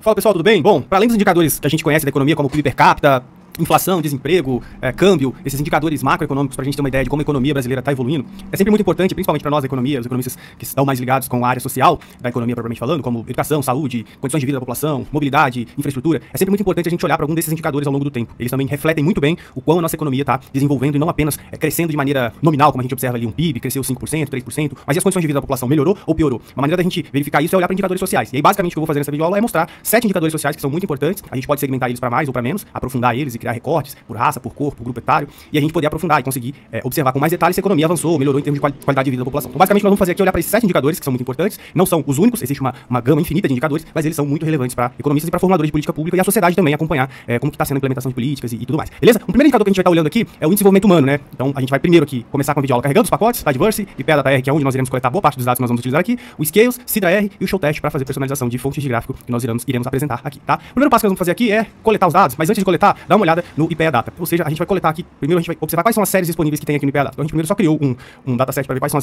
Fala pessoal, tudo bem? Bom, para além dos indicadores que a gente conhece da economia, como o PIB per capita, inflação, desemprego, câmbio, esses indicadores macroeconômicos para a gente ter uma ideia de como a economia brasileira está evoluindo, é sempre muito importante, principalmente para nós da economia, os economistas que estão mais ligados com a área social da economia propriamente falando, como educação, saúde, condições de vida da população, mobilidade, infraestrutura, é sempre muito importante a gente olhar para algum desses indicadores ao longo do tempo. Eles também refletem muito bem o quão a nossa economia está desenvolvendo e não apenas crescendo de maneira nominal, como a gente observa ali um PIB, cresceu 5%, 3%, mas e as condições de vida da população melhorou ou piorou? Uma maneira da gente verificar isso é olhar para indicadores sociais. E aí, basicamente, o que eu vou fazer nessa videoaula é mostrar 7 indicadores sociais que são muito importantes. A gente pode segmentar eles para mais ou para menos, aprofundar eles e criar recortes por raça, por cor, por grupo etário, e a gente poder aprofundar e conseguir observar com mais detalhes se a economia avançou, melhorou em termos de qualidade de vida da população. Então, basicamente, nós vamos fazer aqui olhar para esses 7 indicadores que são muito importantes, não são os únicos, existe uma gama infinita de indicadores, mas eles são muito relevantes para economistas e para formuladores de política pública e a sociedade também acompanhar como que está sendo a implementação de políticas e tudo mais. Beleza? O primeiro indicador que a gente vai estar olhando aqui é o índice de desenvolvimento humano, né? Então, a gente vai primeiro aqui começar com a videoaula carregando os pacotes, a Diverse, IPEA DataR, que é onde nós iremos coletar boa parte dos dados que nós vamos utilizar aqui, o Scales, CIDRA-R e o Showtest para fazer personalização de fontes de gráfico que nós iremos apresentar aqui, tá? O primeiro passo que nós vamos fazer aqui é coletar os dados, mas antes de coletar, dá uma olhada no IPEA Data, ou seja, a gente vai coletar aqui, primeiro a gente vai observar quais são as séries disponíveis que tem aqui no IPEA Data. Então a gente primeiro só criou um dataset para ver quais são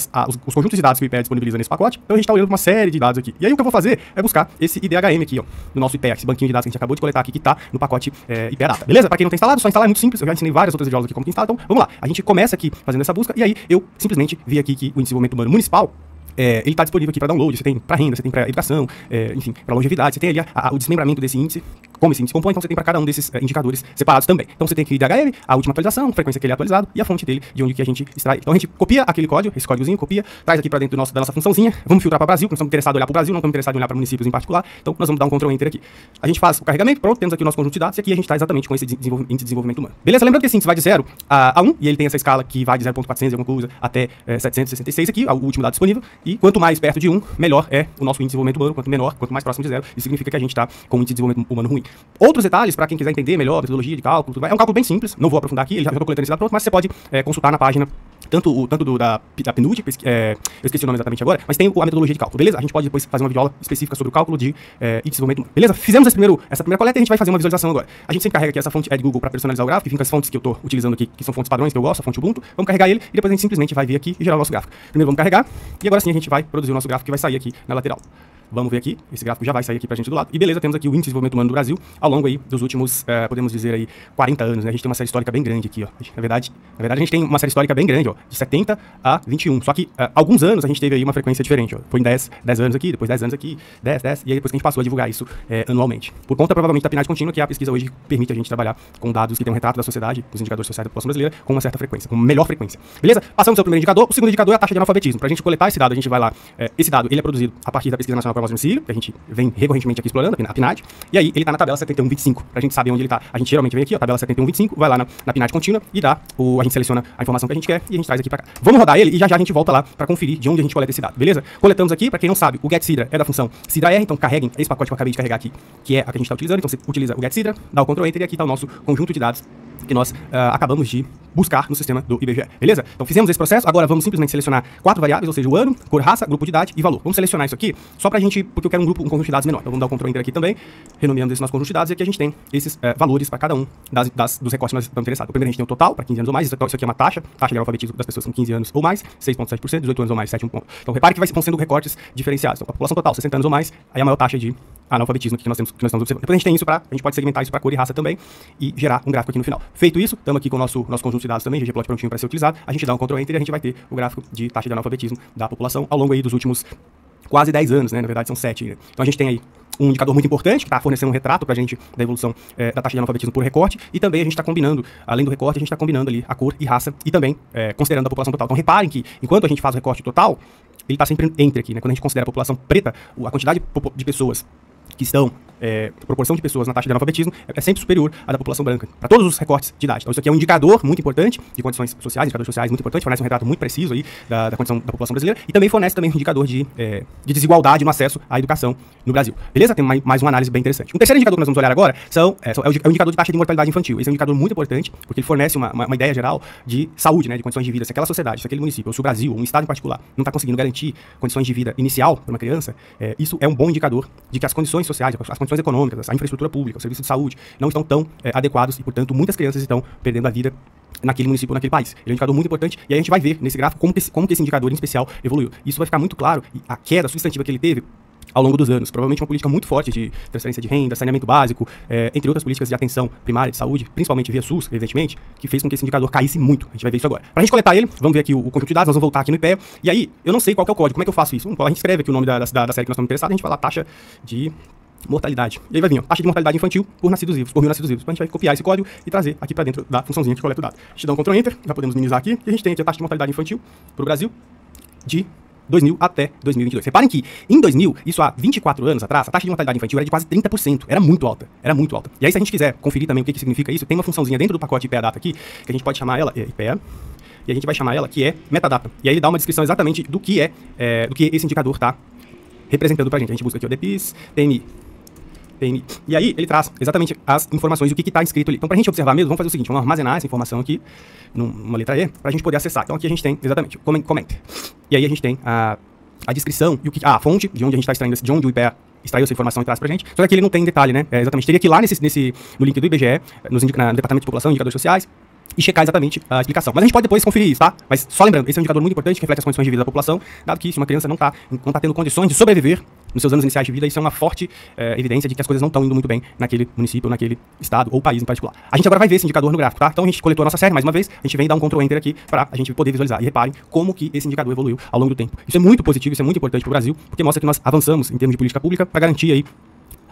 os conjuntos de dados que o IPEA disponibiliza nesse pacote, então a gente está olhando para uma série de dados aqui. E aí o que eu vou fazer é buscar esse IDHM aqui, ó, no nosso IPEA, esse banquinho de dados que a gente acabou de coletar aqui, que está no pacote IPEA Data. Beleza? Para quem não tem instalado, só instalar, é muito simples, eu já ensinei várias outras videoaulas aqui como que instala, então vamos lá. A gente começa aqui fazendo essa busca e aí eu simplesmente vi aqui que o índice de desenvolvimento humano municipal ele está disponível aqui para download, você tem para renda, você tem para educação, enfim, para longevidade, você tem ali o desmembramento desse índice, como esse índice compõe, então você tem para cada um desses indicadores separados também. Então você tem aqui o IDHM, a última atualização, frequência que ele é atualizado e a fonte dele, de onde que a gente extrai. Então a gente copia aquele código, esse códigozinho, copia, traz aqui para dentro da nossa funçãozinha, vamos filtrar para o Brasil, porque nós estamos interessados em olhar para o Brasil, não estamos interessados em olhar para municípios em particular, então nós vamos dar um Ctrl Enter aqui. A gente faz o carregamento, pronto, temos aqui o nosso conjunto de dados e aqui a gente está exatamente com esse índice de desenvolvimento humano. Beleza? Lembrando que esse índice vai de 0 a 1 e ele tem essa escala que vai de 0.400 e alguma coisa até 766 aqui, o último dado disponível, e quanto mais perto de 1, melhor é o nosso índice de desenvolvimento humano, quanto menor, quanto mais próximo de 0, isso significa que a gente está com um índice de desenvolvimento humano ruim. Outros detalhes, para quem quiser entender melhor a metodologia de cálculo, tudo mais, é um cálculo bem simples, não vou aprofundar aqui, ele já estou coletando esse dado pronto, mas você pode consultar na página, tanto da PNUD, eu esqueci o nome exatamente agora, mas tem a metodologia de cálculo, beleza? A gente pode depois fazer uma videoaula específica sobre o cálculo de índice de desenvolvimento humano, beleza? Fizemos essa primeira coleta e a gente vai fazer uma visualização agora. A gente sempre carrega aqui essa fonte de Google para personalizar o gráfico, enfim, as fontes que eu estou utilizando aqui, que são fontes padrões que eu gosto, a fonte Ubuntu, vamos carregar ele e depois a gente simplesmente vai vir aqui e gerar o nosso gráfico. Primeiro vamos carregar e agora sim a gente vai produzir o nosso gráfico que vai sair aqui na lateral. Vamos ver aqui, esse gráfico já vai sair aqui pra gente do lado. E beleza, temos aqui o índice de desenvolvimento humano do Brasil ao longo aí dos últimos, podemos dizer aí, 40 anos, né? A gente tem uma série histórica bem grande aqui, ó. Na verdade a gente tem uma série histórica bem grande, ó, de 70 a 21. Só que alguns anos a gente teve aí uma frequência diferente, ó. Foi em 10 anos aqui, depois 10 anos aqui, 10, e aí depois que a gente passou a divulgar isso anualmente. Por conta, provavelmente, da PNAD contínua, que é a pesquisa hoje que permite a gente trabalhar com dados que tem um retrato da sociedade, os indicadores sociais da população brasileira, com uma certa frequência, com uma melhor frequência. Beleza? Passamos ao primeiro indicador. O segundo indicador é a taxa de analfabetismo. Pra gente coletar esse dado, a gente vai lá. Esse dado, ele é produzido a partir da Pesquisa Nacional para a Voz do Domicílio, que a gente vem recorrentemente aqui explorando, a PNAD, e aí ele tá na tabela 7125, pra gente saber onde ele tá. A gente geralmente vem aqui, ó, tabela 7125, vai lá na PNAD contínua e a gente seleciona a informação que a gente quer e a gente traz aqui pra cá. Vamos rodar ele e já a gente volta lá pra conferir de onde a gente coleta esse dado, beleza? Coletamos aqui, pra quem não sabe, o getCIDRA é da função CIDRA-R, então carreguem esse pacote que eu acabei de carregar aqui, que é a que a gente tá utilizando, então você utiliza o getCIDRA, dá o Ctrl Enter e aqui tá o nosso conjunto de dados que nós acabamos de buscar no sistema do IBGE, beleza? Então fizemos esse processo, agora vamos simplesmente selecionar 4 variáveis, ou seja, o ano, cor, raça, grupo de idade e valor. Vamos selecionar isso aqui só pra gente, porque eu quero um conjunto de dados menor. Então vamos dar o Ctrl Enter aqui também, renomeando esse nosso conjunto de dados e aqui a gente tem esses valores para cada um dos recortes que nós estamos interessados. Primeiro a gente tem o total, para 15 anos ou mais, isso aqui é uma taxa de analfabetismo das pessoas com 15 anos ou mais, 6,7%, 18 anos ou mais, 7,1 ponto. Então repare que vão sendo recortes diferenciados. Então a população total, 60 anos ou mais, aí a maior taxa de analfabetismo que nós estamos observando. Depois a gente tem isso a gente pode segmentar isso para cor e raça também e gerar um gráfico aqui no final. Feito isso, estamos aqui com o nosso conjunto de dados também, ggplot prontinho para ser utilizado. A gente dá um Ctrl Enter e a gente vai ter o gráfico de taxa de analfabetismo da população ao longo aí dos últimos quase 10 anos, né? Na verdade são 7. Né? Então a gente tem aí um indicador muito importante, que está fornecendo um retrato para a gente da evolução da taxa de analfabetismo por recorte, e também a gente está combinando, além do recorte, a gente está combinando ali a cor e raça, e também considerando a população total. Então reparem que, enquanto a gente faz o recorte total, ele está sempre entre aqui, né? Quando a gente considera a população preta, a quantidade de pessoas que estão, a proporção de pessoas na taxa de analfabetismo é sempre superior à da população branca, para todos os recortes de idade. Então isso aqui é um indicador muito importante de condições sociais, indicadores sociais muito importante, fornece um retrato muito preciso aí da condição da população brasileira e também fornece um indicador de desigualdade no acesso à educação no Brasil. Beleza? Tem mais uma análise bem interessante. Um terceiro indicador que nós vamos olhar agora é o indicador de taxa de mortalidade infantil. Esse é um indicador muito importante, porque ele fornece uma ideia geral de saúde, né, de condições de vida. Se aquela sociedade, se aquele município, ou se o Brasil, ou um estado em particular, não está conseguindo garantir condições de vida inicial para uma criança, isso é um bom indicador de que as condições sociais, as condições econômicas, a infraestrutura pública, o serviço de saúde não estão tão adequados e, portanto, muitas crianças estão perdendo a vida naquele município ou naquele país. Ele é um indicador muito importante e aí a gente vai ver nesse gráfico como que esse indicador em especial evoluiu. Isso vai ficar muito claro e a queda substantiva que ele teve ao longo dos anos. Provavelmente uma política muito forte de transferência de renda, saneamento básico, entre outras políticas de atenção primária de saúde, principalmente via SUS, evidentemente, que fez com que esse indicador caísse muito. A gente vai ver isso agora. Pra gente coletar ele, vamos ver aqui o conjunto de dados, nós vamos voltar aqui no IPEA, e aí, eu não sei qual que é o código, como é que eu faço isso? A gente escreve aqui o nome da série que nós estamos interessados, a gente fala taxa de mortalidade. E aí vai vir, ó, taxa de mortalidade infantil por nascidos vivos, por 1000 nascidos vivos. Então a gente vai copiar esse código e trazer aqui pra dentro da funçãozinha que coleta o dado. A gente dá um Ctrl Enter, já podemos minimizar aqui, e a gente tem aqui a taxa de mortalidade infantil pro Brasil de 2000 até 2022. Reparem que, em 2000, isso há 24 anos atrás, a taxa de mortalidade infantil era de quase 30%. Era muito alta. Era muito alta. E aí, se a gente quiser conferir também o que significa isso, tem uma funçãozinha dentro do pacote IPEA Data aqui, que a gente pode chamar ela IPEA, e a gente vai chamar ela que é Metadata. E aí ele dá uma descrição exatamente do que esse indicador está representando pra gente. A gente busca aqui o DPIS, PMI. E aí ele traz exatamente as informações, o que está escrito ali. Então, para a gente observar mesmo, vamos fazer o seguinte, vamos armazenar essa informação aqui, numa letra E, para a gente poder acessar. Então aqui a gente tem exatamente o comment. E aí a gente tem a descrição e a fonte de onde a gente está extraindo, de onde o IPEA extraiu essa informação e traz pra gente. Só que aqui ele não tem detalhe, né? Exatamente. Teria que ir lá no link do IBGE, no Departamento de População, Indicadores Sociais, e checar exatamente a explicação. Mas a gente pode depois conferir isso, tá? Mas só lembrando, esse é um indicador muito importante que reflete as condições de vida da população, dado que se uma criança não tá tendo condições de sobreviver nos seus anos iniciais de vida, isso é uma forte evidência de que as coisas não estão indo muito bem naquele município, naquele estado ou país em particular. A gente agora vai ver esse indicador no gráfico, tá? Então a gente coletou a nossa série, mais uma vez, a gente vem dar um Ctrl Enter aqui pra a gente poder visualizar. E reparem como que esse indicador evoluiu ao longo do tempo. Isso é muito positivo, isso é muito importante pro Brasil, porque mostra que nós avançamos em termos de política pública para garantir aí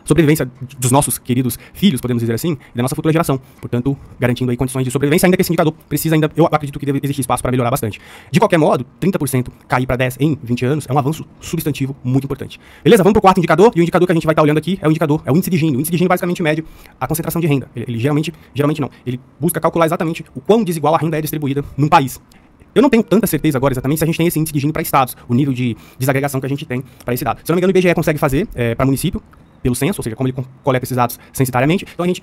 sobrevivência dos nossos queridos filhos, podemos dizer assim, e da nossa futura geração. Portanto, garantindo aí condições de sobrevivência, ainda que esse indicador precisa ainda, eu acredito que deve existir espaço para melhorar bastante. De qualquer modo, 30% cair para 10% em 20 anos é um avanço substantivo muito importante. Beleza? Vamos para o quarto indicador, e o indicador que a gente vai estar olhando aqui é o índice de Gini. O índice de Gini basicamente mede a concentração de renda. Ele geralmente não. Ele busca calcular exatamente o quão desigual a renda é distribuída num país. Eu não tenho tanta certeza agora exatamente se a gente tem esse índice de Gini para estados, o nível de desagregação que a gente tem para esse dado. Se eu não me engano, o IBGE consegue fazer para município, pelo censo, ou seja, como ele coleta esses dados censitariamente, então ele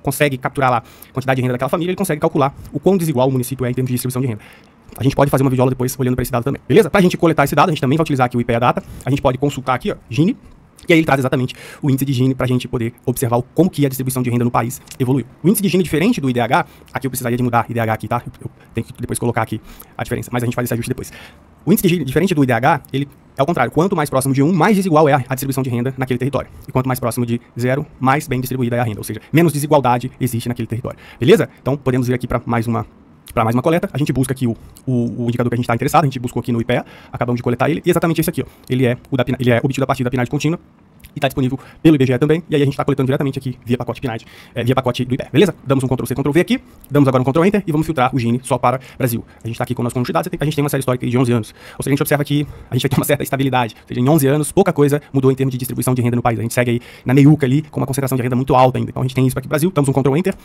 consegue capturar lá a quantidade de renda daquela família, ele consegue calcular o quão desigual o município é em termos de distribuição de renda. A gente pode fazer uma videoaula depois olhando para esse dado também, beleza? Pra gente coletar esse dado, a gente também vai utilizar aqui o IPEA Data, a gente pode consultar aqui, ó, Gini, e aí ele traz exatamente o índice de Gini para a gente poder observar como que a distribuição de renda no país evoluiu. O índice de Gini diferente do IDH, aqui eu precisaria de mudar IDH aqui, tá? Eu tenho que depois colocar aqui a diferença, mas a gente faz esse ajuste depois. O índice de Gini diferente do IDH, ele é o contrário. Quanto mais próximo de 1, mais desigual é a distribuição de renda naquele território. E quanto mais próximo de 0, mais bem distribuída é a renda, ou seja, menos desigualdade existe naquele território. Beleza? Então podemos ir aqui para mais uma coleta. A gente busca aqui o indicador que a gente está interessado, a gente buscou aqui no IPEA, acabamos de coletar ele, e exatamente esse aqui, ó. Ele é obtido a partir da PNAD contínua, e está disponível pelo IBGE também, e aí a gente está coletando diretamente aqui via pacote PNAD, via pacote do IPEA, beleza? Damos um Ctrl+C, Ctrl+V aqui, damos agora um Ctrl Enter e vamos filtrar o Gini só para Brasil. A gente está aqui com o nosso conjunto de dados, a gente tem uma série histórica de 11 anos, ou seja, a gente observa que a gente vai ter uma certa estabilidade, ou seja, em 11 anos pouca coisa mudou em termos de distribuição de renda no país, a gente segue aí na meiuca ali com uma concentração de renda muito alta ainda, então a gente tem isso aqui no Brasil, damos um Ctrl Enter,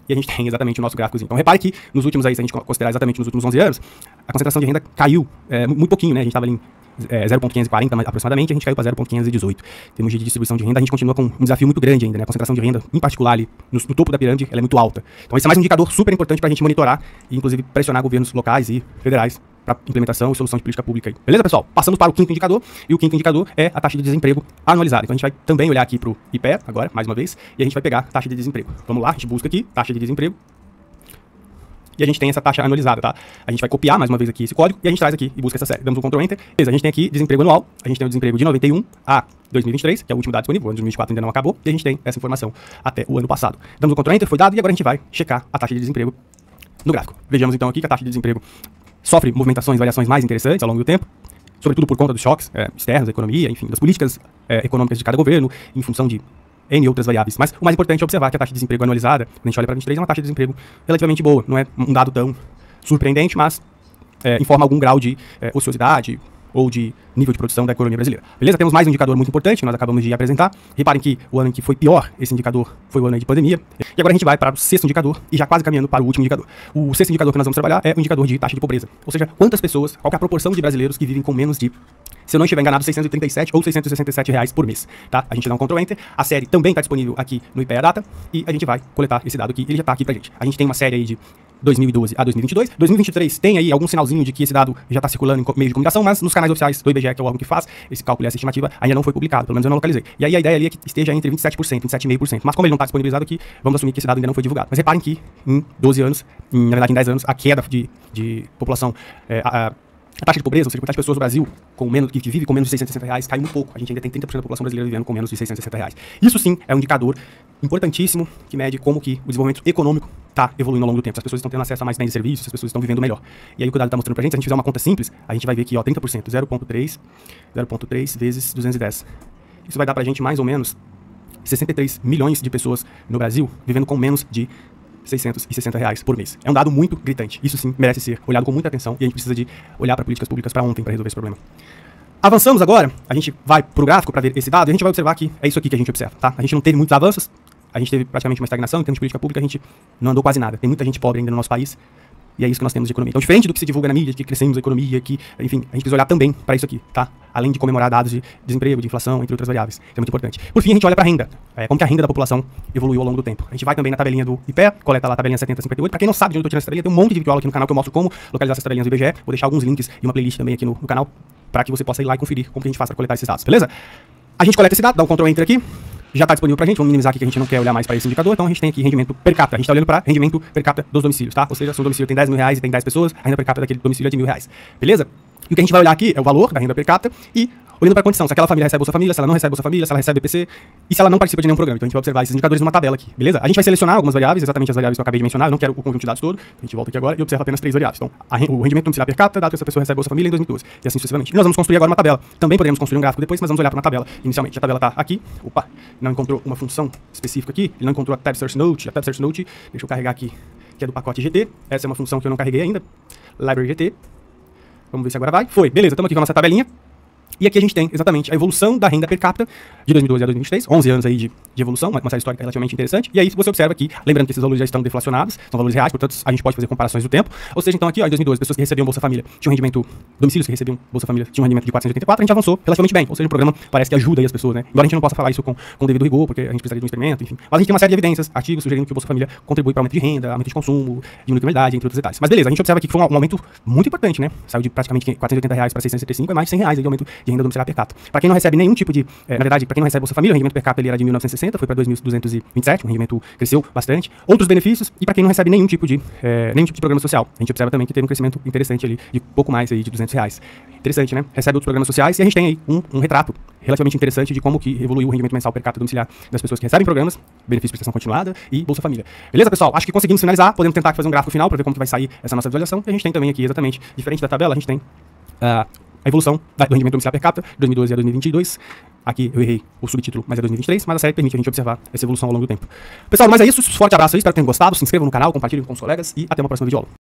e a gente tem exatamente o nosso gráficozinho. Então repare que nos últimos aí, se a gente considerar exatamente nos últimos 11 anos, a concentração de renda caiu muito pouquinho, né? A gente estava ali em 0,540 aproximadamente, a gente caiu para 0,518. Em termos de distribuição de renda, a gente continua com um desafio muito grande ainda, né? A concentração de renda, em particular ali, no topo da pirâmide, ela é muito alta. Então esse é mais um indicador super importante para a gente monitorar e inclusive pressionar governos locais e federais para implementação e solução de política pública aí. Beleza, pessoal? Passamos para o quinto indicador, e o quinto indicador é a taxa de desemprego anualizada. Então a gente vai também olhar aqui para o IPEA agora, mais uma vez, e a gente vai pegar a taxa de desemprego. Vamos lá, a gente busca aqui, taxa de desemprego, e a gente tem essa taxa anualizada, tá? A gente vai copiar mais uma vez aqui esse código, e a gente traz aqui e busca essa série. Damos um Ctrl Enter, beleza, a gente tem aqui desemprego anual, a gente tem o desemprego de 91 a 2023, que é o último dado disponível, o ano de 2024 ainda não acabou, e a gente tem essa informação até o ano passado. Damos um Ctrl Enter, foi dado, e agora a gente vai checar a taxa de desemprego no gráfico. Vejamos então aqui que a taxa de desemprego sofre movimentações, variações mais interessantes ao longo do tempo, sobretudo por conta dos choques externos da economia, enfim, das políticas econômicas de cada governo, em função de N outras variáveis. Mas o mais importante é observar que a taxa de desemprego anualizada, quando a gente olha para 23, é uma taxa de desemprego relativamente boa. Não é um dado tão surpreendente, mas informa algum grau de ociosidade ou de nível de produção da economia brasileira. Beleza? Temos mais um indicador muito importante que nós acabamos de apresentar. Reparem que o ano em que foi pior esse indicador foi o ano de pandemia. E agora a gente vai para o sexto indicador e já quase caminhando para o último indicador. O sexto indicador que nós vamos trabalhar é o indicador de taxa de pobreza. Ou seja, quantas pessoas, qual que é a proporção de brasileiros que vivem com menos de, se eu não estiver enganado, 637 ou 667 reais por mês, tá? A gente dá um Ctrl Enter, a série também está disponível aqui no IPEA Data e a gente vai coletar esse dado aqui, ele já está aqui pra gente. A gente tem uma série aí de 2012 a 2022. 2023 tem aí algum sinalzinho de que esse dado já está circulando em meio de comunicação, mas nos canais oficiais do IBGE, que é o órgão que faz esse cálculo e essa estimativa, ainda não foi publicado, pelo menos eu não localizei. E aí a ideia ali é que esteja entre 27%, 27,5%. Mas como ele não está disponibilizado aqui, vamos assumir que esse dado ainda não foi divulgado. Mas reparem que em 12 anos, na verdade em 10 anos, a queda de população A taxa de pobreza, ou seja, a quantidade de pessoas no Brasil que vive com menos de R$660, caiu muito pouco. A gente ainda tem 30% da população brasileira vivendo com menos de R$660. Isso sim é um indicador importantíssimo que mede como que o desenvolvimento econômico está evoluindo ao longo do tempo. As pessoas estão tendo acesso a mais bens e serviços, as pessoas estão vivendo melhor. E aí o que o dado está mostrando pra gente, se a gente fizer uma conta simples, a gente vai ver que, ó, 30%, 0,3 vezes 210. Isso vai dar pra gente mais ou menos 63 milhões de pessoas no Brasil vivendo com menos de R$660 por mês. É um dado muito gritante. Isso sim merece ser olhado com muita atenção e a gente precisa de olhar para políticas públicas para ontem para resolver esse problema. Avançamos agora, a gente vai pro gráfico para ver esse dado e a gente vai observar que é isso aqui que a gente observa, tá? A gente não teve muitos avanços, a gente teve praticamente uma estagnação em termos de política pública, a gente não andou quase nada. Tem muita gente pobre ainda no nosso país. E é isso que nós temos de economia. Então, diferente do que se divulga na mídia, de que crescemos a economia, que, enfim, a gente precisa olhar também para isso aqui, tá? Além de comemorar dados de desemprego, de inflação, entre outras variáveis. Isso é muito importante. Por fim, a gente olha para a renda. Como que a renda da população evoluiu ao longo do tempo. A gente vai também na tabelinha do IPEA, coleta lá a tabelinha 7058. Para quem não sabe de onde eu tô tirando essa tabelinha, tem um monte de vídeo aula aqui no canal que eu mostro como localizar essas tabelinhas do IBGE. Vou deixar alguns links e uma playlist também aqui no canal para que você possa ir lá e conferir como que a gente faz para coletar esses dados, beleza? A gente coleta esse dado, dá um Ctrl Enter aqui. Já está disponível pra gente, vamos minimizar aqui que a gente não quer olhar mais para esse indicador, então a gente tem aqui rendimento per capita, a gente está olhando para rendimento per capita dos domicílios, tá? Ou seja, se um domicílio tem R$10.000 e tem 10 pessoas, a renda per capita daquele domicílio é de R$1.000, beleza? E o que a gente vai olhar aqui é o valor da renda per capita e olhando para a condição, se aquela família recebe Bolsa Família, se ela não recebe Bolsa Família, se ela recebe EPC e se ela não participa de nenhum programa. Então a gente vai observar esses indicadores numa tabela aqui, beleza? A gente vai selecionar algumas variáveis, exatamente as variáveis que eu acabei de mencionar, eu não quero o conjunto de dados todo, a gente volta aqui agora e observa apenas 3 variáveis. Então, o rendimento domiciliar per capita, dado que essa pessoa recebe Bolsa Família em 2012, e assim sucessivamente. E nós vamos construir agora uma tabela. Também poderemos construir um gráfico depois, mas vamos olhar para uma tabela inicialmente. A tabela está aqui, opa, não encontrou uma função específica aqui, ele não encontrou a Tab Source Note, deixa eu carregar aqui, que é do pacote GT, essa é uma função que eu não carreguei ainda, Library GT. Vamos ver se agora vai. Foi. Beleza, estamos aqui com a nossa tabelinha. E aqui a gente tem exatamente a evolução da renda per capita de 2012 a 2023, 11 anos aí de evolução, uma série histórica relativamente interessante. E aí você observa aqui, lembrando que esses valores já estão deflacionados, são valores reais, portanto a gente pode fazer comparações do tempo. Ou seja, então aqui, ó, em 2012, pessoas que recebiam Bolsa Família tinham rendimento, domicílios que recebiam Bolsa Família tinham um rendimento de 484, a gente avançou relativamente bem. Ou seja, o programa parece que ajuda aí as pessoas, né? Embora a gente não possa falar isso com devido rigor, porque a gente precisaria de um experimento, enfim. Mas a gente tem uma série de evidências, artigos sugerindo que o Bolsa Família contribui para aumento de renda, aumento de consumo, diminui a criminalidade, entre outros detalhes. Mas beleza, a gente observa aqui que foi um aumento muito importante, né? Saiu de praticamente R$480 para 675, é mais de R$100 de aumento de renda domiciliar per capita. Para quem não recebe nenhum tipo de, na verdade, para quem não recebe Bolsa Família, o rendimento per capita ele era de 1.960, foi para 2.227, o rendimento cresceu bastante. Outros benefícios, e para quem não recebe nenhum tipo de programa social, a gente observa também que teve um crescimento interessante ali, de pouco mais aí de R$200. Interessante, né? Recebe outros programas sociais e a gente tem aí um retrato relativamente interessante de como que evoluiu o rendimento mensal per capita domiciliar das pessoas que recebem programas, benefício de prestação continuada e Bolsa Família. Beleza, pessoal? Acho que conseguimos finalizar, podemos tentar fazer um gráfico final para ver como que vai sair essa nossa visualização. E a gente tem também aqui, exatamente, diferente da tabela, a gente tem a evolução do rendimento domiciliar per capita, de 2012 a 2022. Aqui eu errei o subtítulo, mas é 2023, mas a série permite a gente observar essa evolução ao longo do tempo. Pessoal, mas é isso. Forte abraço aí, espero que tenham gostado. Se inscrevam no canal, compartilhem com os colegas e até uma próxima videoaula.